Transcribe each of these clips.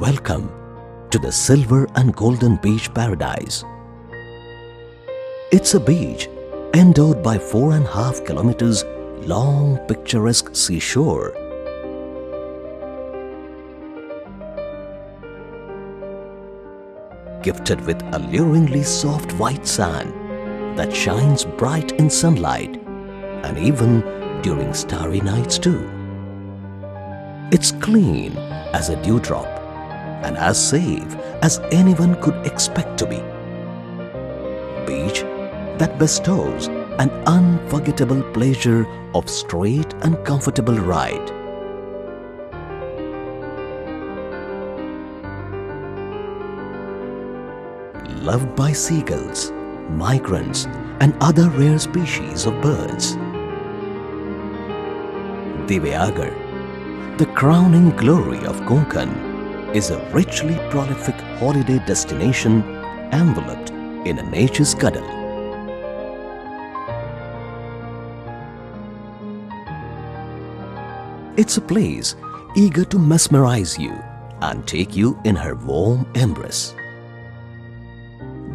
Welcome to the Silver and Golden Beach Paradise. It's a beach endowed by 4.5 kilometers long picturesque seashore. Gifted with alluringly soft white sand that shines bright in sunlight and even during starry nights too. It's clean as a dewdrop and as safe as anyone could expect to be. Beach that bestows an unforgettable pleasure of straight and comfortable ride. Loved by seagulls, migrants and other rare species of birds. Divyagar, the crowning glory of Konkan, is a richly prolific holiday destination enveloped in a nature's cuddle. It's a place eager to mesmerize you and take you in her warm embrace.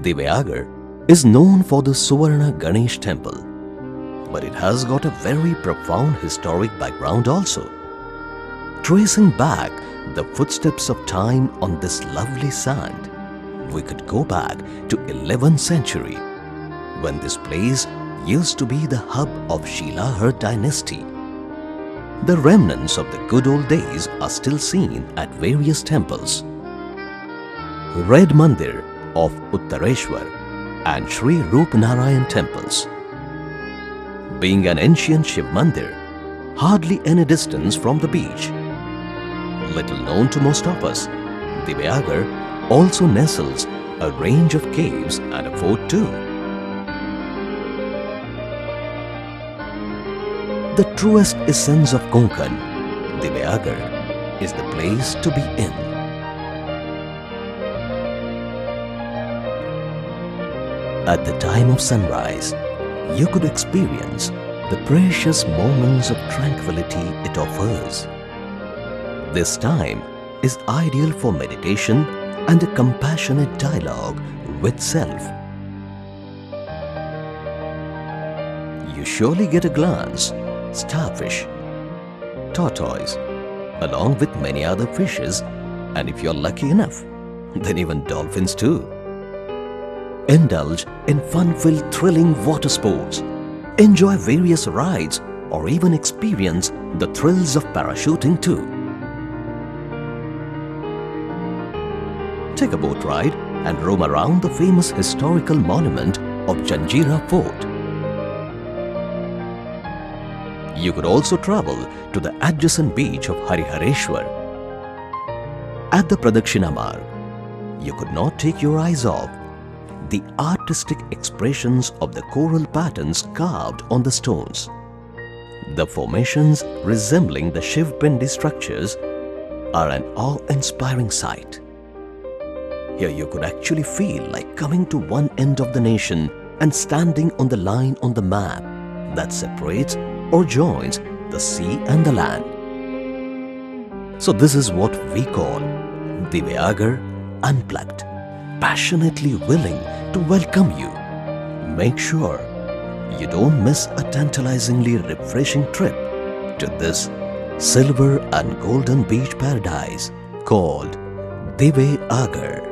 Divyagar is known for the Suvarna Ganesh temple, but it has got a very profound historic background also. Tracing back the footsteps of time on this lovely sand, we could go back to 11th century when this place used to be the hub of Shilahar dynasty. The remnants of the good old days are still seen at various temples. Red Mandir of Uttareshwar and Sri Rupnarayan temples. Being an ancient Shiv Mandir, hardly any distance from the beach. Little known to most of us, Divyagar also nestles a range of caves and a fort too. The truest essence of Konkan, Divyagar, is the place to be in. At the time of sunrise, you could experience the precious moments of tranquility it offers. This time is ideal for meditation and a compassionate dialogue with self. You surely get a glance starfish, tortoise, along with many other fishes, and if you're lucky enough, then even dolphins too. Indulge in fun-filled thrilling water sports, enjoy various rides or even experience the thrills of parachuting too. Take a boat ride and roam around the famous historical monument of Janjira Fort. You could also travel to the adjacent beach of Harihareshwar. At the Pradakshina Marg, you could not take your eyes off the artistic expressions of the coral patterns carved on the stones. The formations resembling the Shiv Pindi structures are an awe-inspiring sight. Here you could actually feel like coming to one end of the nation and standing on the line on the map that separates or joins the sea and the land. So this is what we call Divyagar Unplugged, passionately willing to welcome you. Make sure you don't miss a tantalizingly refreshing trip to this silver and golden beach paradise called Divyagar.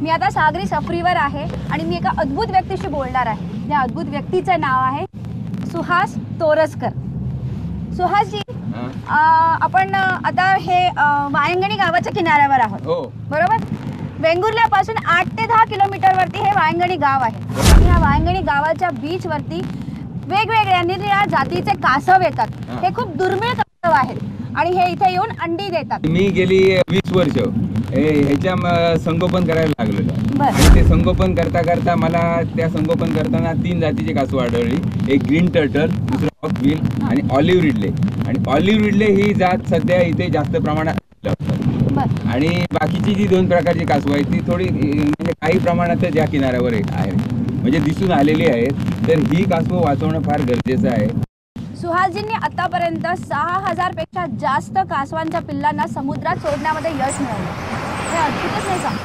मी आता सागरी सफरीवर आहे आणि मी एका अद्भुत व्यक्तीशी बोलणार आहे. या अद्भुत व्यक्तीचं नाव आहे सुहास तोरसकर. सुहास जी, आपण आता हे वायंगणी गावाच्या किनाऱ्यावर आहोत. बरोबर? वेंगुर्ल्यापासून 8 ते 10 किलोमीटर वरती हे वायंगणी गाव आहे. आणि या वायंगणी गावाच्या बीच वरती वेगवेगळ्या निरनिराळ्या जातीचे कासव येतात. हे खूप दुर्मिळ कासव आहेत आणि हे इथे येऊन अंडी देतात. मी गेली 20 वर्ष ह्याच्या संगोपन करायला लागलेलो आणि ते संगोपन करता करता मला त्या संगोपन करताना 3 जातीची कासव आढळली. एक ग्रीन टर्टल, दुसरं हॉकबिल आणि ऑलिव्ह रिडले. आणि ऑलिव्ह रिडले ही जात सध्या इथे जास्त प्रमाणात आणि बाकीची जी 2 प्रकारची कासव आहेत ती थोडी म्हणजे काही प्रमाणात या किनाऱ्यावर आहे म्हणजे दिसून आलेली आहेत. तर ही कासवं वाचवणं फार गरजेचं आहे. सुहासजींनी आतापर्यंत 6000 पेक्षा जास्त कासवांच्या पिल्लांना समुद्रात सोडण्यामध्ये यश मिळवलं. हे अद्भुतच नाही का?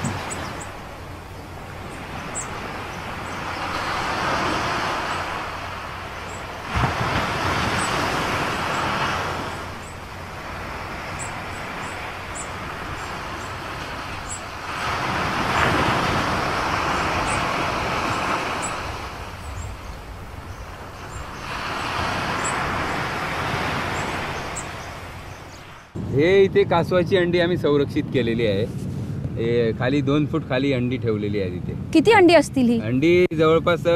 हे इथे कासवाची अंडी आम्ही संरक्षित केलेली आहे. हे खाली 2 फूट खाली अंडी ठेवलेली आहे तिथे. किती अंडी असतील ही? अंडी जवळपास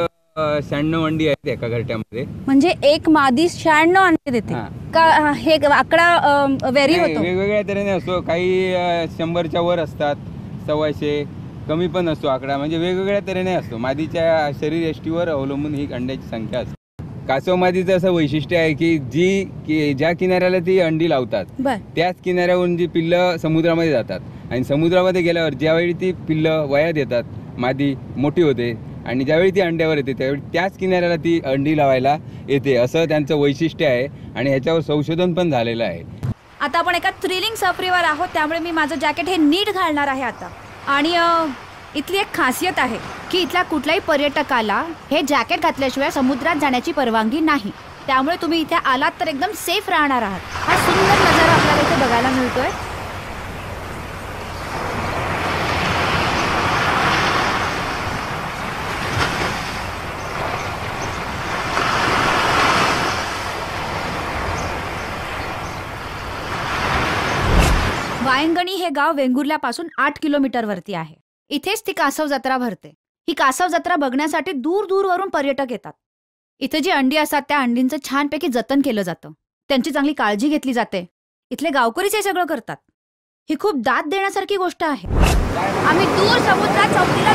96 अंडी आहेत एका घरट्यामध्ये. म्हणजे एक मादी 96 अंडे देते हा. का? हे आकडा व्हेरी नाही, होतो. वेगवेगळ्या तऱ्हेने असतो. काही 100च्या वर असतात, 125, कमी पण असतो आकडा. म्हणजे वेगवेगळ्या तऱ्हेने असतो. मादीच्या शरीर यष्टीवर अवलंबून ही अंड्याची संख्या असते. कासव मादीचं असं वैशिष्ट्य आहे की ज्या किनाऱ्याला ती अंडी लावतात त्याच किनाऱ्यावरून जी पिल्लं समुद्रामध्ये जातात आणि समुद्रामध्ये गेल्यावर ज्यावेळी ती पिल्लं वयात येतात, मादी मोठी होते आणि ज्यावेळी ती अंड्यावर येते त्यावेळी त्याच किनाऱ्याला ती अंडी लावायला येते, असं त्यांचं वैशिष्ट्य आहे आणि ह्याच्यावर संशोधन पण झालेलं आहे. आता आपण एका थ्रिलिंग सफरीवर आहोत, त्यामुळे मी माझं जॅकेट हे नीट घालणार आहे आता. आणि इथली एक खासियत आहे की इथल्या कुठल्याही पर्यटकाला हे जॅकेट घातल्याशिवाय समुद्रात जाण्याची परवानगी नाही. त्यामुळे तुम्ही इथे आलात तर एकदम सेफ राहणार आहात. हा सुंदर नजारा आपल्याला इथे बघायला मिळतोय. वायंगणी हे गाव वेंगुर्ल्यापासून 8 किलोमीटरवरती आहे. इथेच ती कासव जत्रा भरते. ही कासव जत्रा बघण्यासाठी दूर दूरवरून पर्यटक येतात. इथे जी अंडी असतात त्या अंडींचं छानपैकी जतन केलं जातं, त्यांची चांगली काळजी घेतली जाते. इथले गावकरीच हे सगळं करतात. ही खूप दाद देण्यासारखी गोष्ट आहे. आम्ही दूर समुद्रात चौकीला